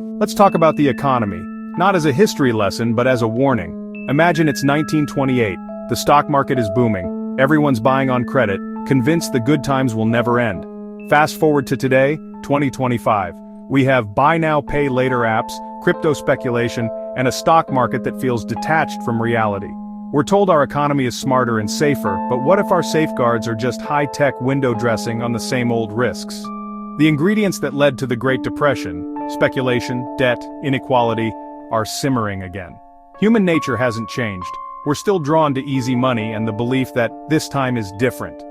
Let's talk about the economy, not as a history lesson but as a warning. Imagine it's 1928, the stock market is booming, everyone's buying on credit, convinced the good times will never end. Fast forward to today, 2025. We have buy now, pay later apps, crypto speculation, and a stock market that feels detached from reality. We're told our economy is smarter and safer, but what if our safeguards are just high-tech window dressing on the same old risks? The ingredients that led to the Great Depression, speculation, debt, inequality, are simmering again. Human nature hasn't changed. We're still drawn to easy money and the belief that this time is different.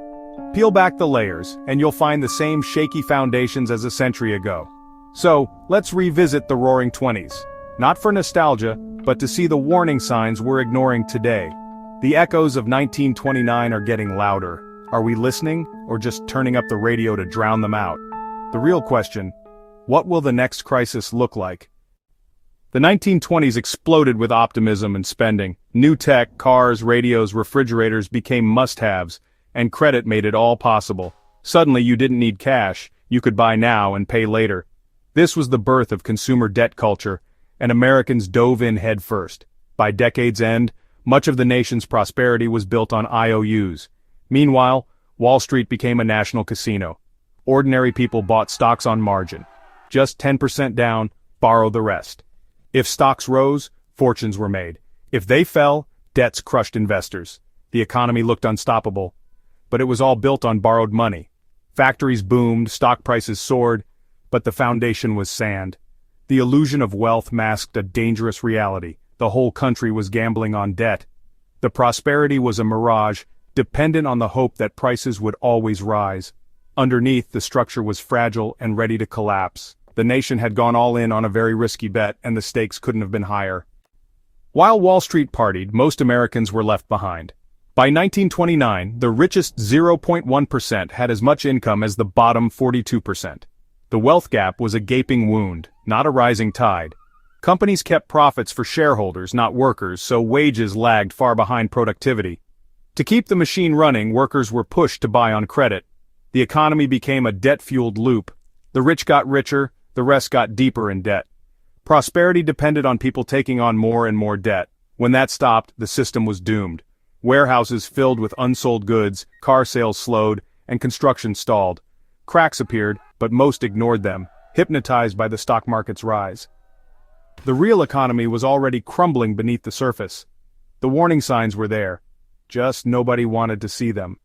Peel back the layers, and you'll find the same shaky foundations as a century ago. So, let's revisit the Roaring Twenties. Not for nostalgia, but to see the warning signs we're ignoring today. The echoes of 1929 are getting louder. Are we listening, or just turning up the radio to drown them out? The real question: what will the next crisis look like? The 1920s exploded with optimism and spending. New tech, cars, radios, refrigerators became must-haves, and credit made it all possible. Suddenly you didn't need cash, you could buy now and pay later. This was the birth of consumer debt culture, and Americans dove in head first. By decade's end, much of the nation's prosperity was built on IOUs. Meanwhile, Wall Street became a national casino. Ordinary people bought stocks on margin. Just 10% down, borrow the rest. If stocks rose, fortunes were made. If they fell, debts crushed investors. The economy looked unstoppable. But it was all built on borrowed money. Factories boomed, stock prices soared, but the foundation was sand. The illusion of wealth masked a dangerous reality. The whole country was gambling on debt. The prosperity was a mirage, dependent on the hope that prices would always rise. Underneath, the structure was fragile and ready to collapse. The nation had gone all in on a very risky bet, and the stakes couldn't have been higher. While Wall Street partied, most Americans were left behind. By 1929, the richest 0.1% had as much income as the bottom 42%. The wealth gap was a gaping wound, not a rising tide. Companies kept profits for shareholders, not workers, so wages lagged far behind productivity. To keep the machine running, workers were pushed to buy on credit. The economy became a debt-fueled loop. The rich got richer, the rest got deeper in debt. Prosperity depended on people taking on more and more debt. When that stopped, the system was doomed. Warehouses filled with unsold goods, car sales slowed, and construction stalled. Cracks appeared, but most ignored them, hypnotized by the stock market's rise. The real economy was already crumbling beneath the surface. The warning signs were there, just nobody wanted to see them.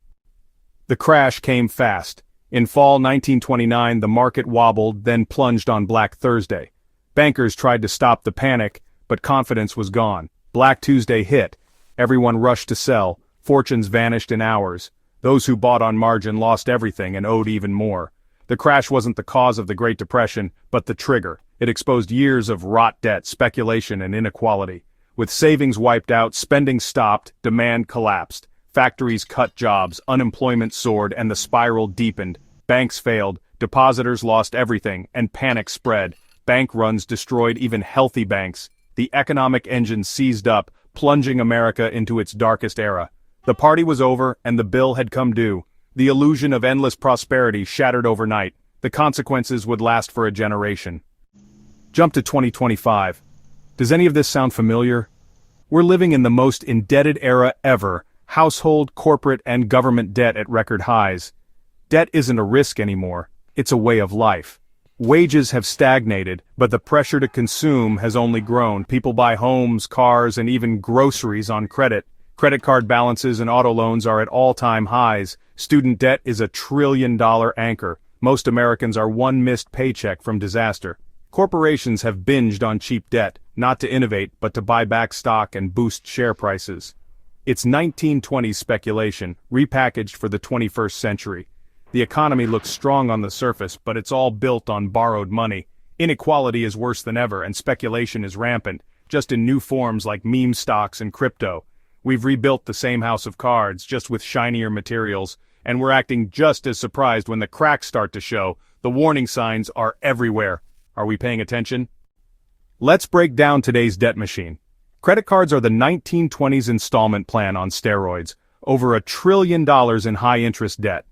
The crash came fast. In fall 1929, the market wobbled, then plunged on Black Thursday. Bankers tried to stop the panic, but confidence was gone. Black Tuesday hit. Everyone rushed to sell. Fortunes vanished in hours. Those who bought on margin lost everything and owed even more. The crash wasn't the cause of the Great Depression, but the trigger. It exposed years of rot debt, speculation, and inequality. With savings wiped out, spending stopped, demand collapsed. Factories cut jobs, unemployment soared, and the spiral deepened. Banks failed, depositors lost everything, and panic spread. Bank runs destroyed even healthy banks. The economic engine seized up, plunging America into its darkest era. The party was over, and the bill had come due. The illusion of endless prosperity shattered overnight. The consequences would last for a generation. Jump to 2025. Does any of this sound familiar? We're living in the most indebted era ever. Household, corporate, and government debt at record highs. Debt isn't a risk anymore. It's a way of life. Wages have stagnated, but the pressure to consume has only grown. People buy homes, cars, and even groceries on credit. Credit card balances and auto loans are at all-time highs. Student debt is a trillion-dollar anchor. Most Americans are one missed paycheck from disaster. Corporations have binged on cheap debt, not to innovate, but to buy back stock and boost share prices. It's 1920s speculation, repackaged for the 21st century. The economy looks strong on the surface, but it's all built on borrowed money. Inequality is worse than ever, and speculation is rampant, just in new forms like meme stocks and crypto. We've rebuilt the same house of cards, just with shinier materials, and we're acting just as surprised when the cracks start to show. The warning signs are everywhere. Are we paying attention? Let's break down today's debt machine. Credit cards are the 1920s installment plan on steroids, over $1 trillion in high-interest debt.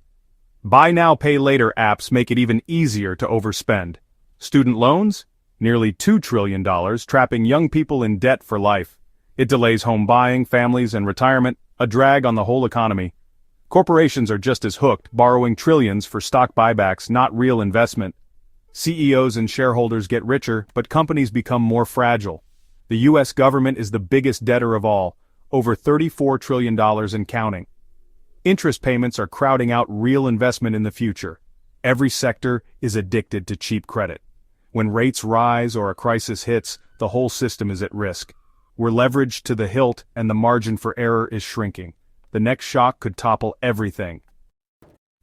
Buy now, pay later apps make it even easier to overspend. Student loans? nearly $2 trillion, trapping young people in debt for life. It delays home buying, families, and retirement, a drag on the whole economy. Corporations are just as hooked, borrowing trillions for stock buybacks, not real investment. CEOs and shareholders get richer, but companies become more fragile. The U.S. government is the biggest debtor of all, over $34 trillion and counting. Interest payments are crowding out real investment in the future. Every sector is addicted to cheap credit. When rates rise or a crisis hits, the whole system is at risk. We're leveraged to the hilt and the margin for error is shrinking. The next shock could topple everything.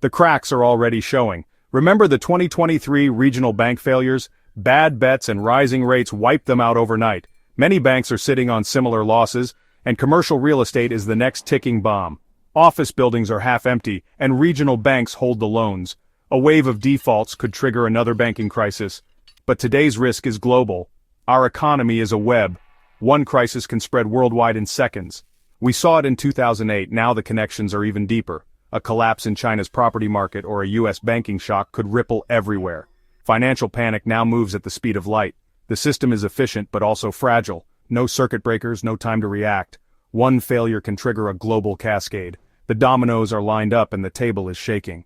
The cracks are already showing. Remember the 2023 regional bank failures? Bad bets and rising rates wiped them out overnight. Many banks are sitting on similar losses, and commercial real estate is the next ticking bomb. Office buildings are half empty, and regional banks hold the loans. A wave of defaults could trigger another banking crisis. But today's risk is global. Our economy is a web. One crisis can spread worldwide in seconds. We saw it in 2008, now the connections are even deeper. A collapse in China's property market or a U.S. banking shock could ripple everywhere. Financial panic now moves at the speed of light. The system is efficient but also fragile. No circuit breakers, no time to react. One failure can trigger a global cascade. The dominoes are lined up and the table is shaking.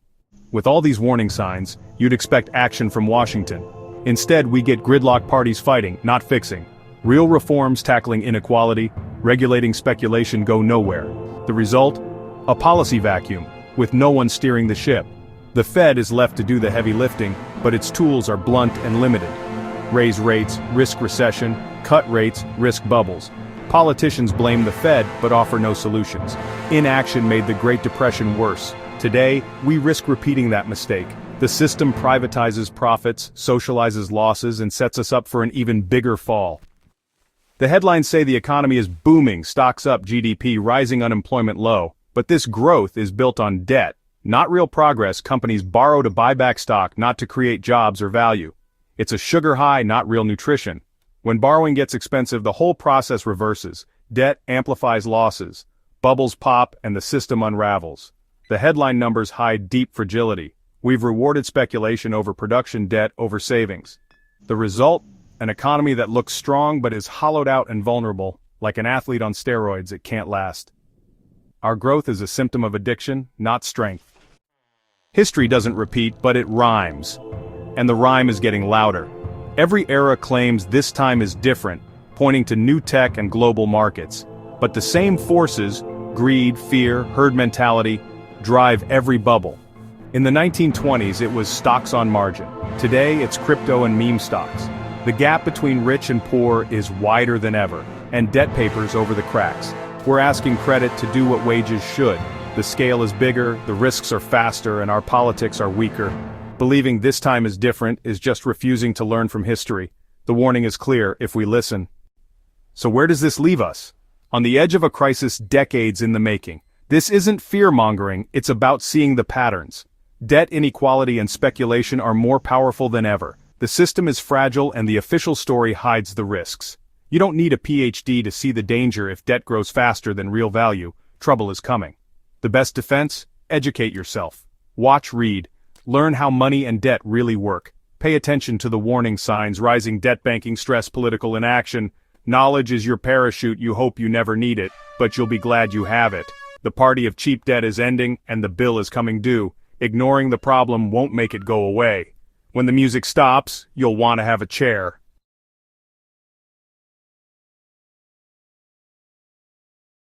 With all these warning signs, you'd expect action from Washington. Instead, we get gridlock parties fighting, not fixing. Real reforms tackling inequality, regulating speculation go nowhere. The result? A policy vacuum, with no one steering the ship. The Fed is left to do the heavy lifting, but its tools are blunt and limited. Raise rates, risk recession; cut rates, risk bubbles. Politicians blame the Fed but offer no solutions. Inaction made the Great Depression worse. Today, we risk repeating that mistake. The system privatizes profits, socializes losses, and sets us up for an even bigger fall. The headlines say the economy is booming, stocks up, GDP rising, unemployment low. But this growth is built on debt, not real progress. Companies borrow to buy back stock, not to create jobs or value. It's a sugar high, not real nutrition. When borrowing gets expensive, the whole process reverses. Debt amplifies losses. Bubbles pop and the system unravels. The headline numbers hide deep fragility. We've rewarded speculation over production, debt over savings. The result? An economy that looks strong but is hollowed out and vulnerable. Like an athlete on steroids, it can't last. Our growth is a symptom of addiction, not strength. History doesn't repeat, but it rhymes. And the rhyme is getting louder. Every era claims this time is different, pointing to new tech and global markets. But the same forces, greed, fear, herd mentality, drive every bubble. In the 1920s, it was stocks on margin. Today, it's crypto and meme stocks. The gap between rich and poor is wider than ever, and debt papers over the cracks. We're asking credit to do what wages should. The scale is bigger, the risks are faster, and our politics are weaker. Believing this time is different is just refusing to learn from history. The warning is clear if we listen. So where does this leave us? On the edge of a crisis decades in the making. This isn't fear-mongering, it's about seeing the patterns. Debt inequality and speculation are more powerful than ever. The system is fragile and the official story hides the risks. You don't need a PhD to see the danger. If debt grows faster than real value, trouble is coming. The best defense? Educate yourself. Watch, read. Learn how money and debt really work. Pay attention to the warning signs: rising debt, banking stress, political inaction. Knowledge is your parachute. You hope you never need it, but you'll be glad you have it. The party of cheap debt is ending, and the bill is coming due. Ignoring the problem won't make it go away. When the music stops, you'll want to have a chair.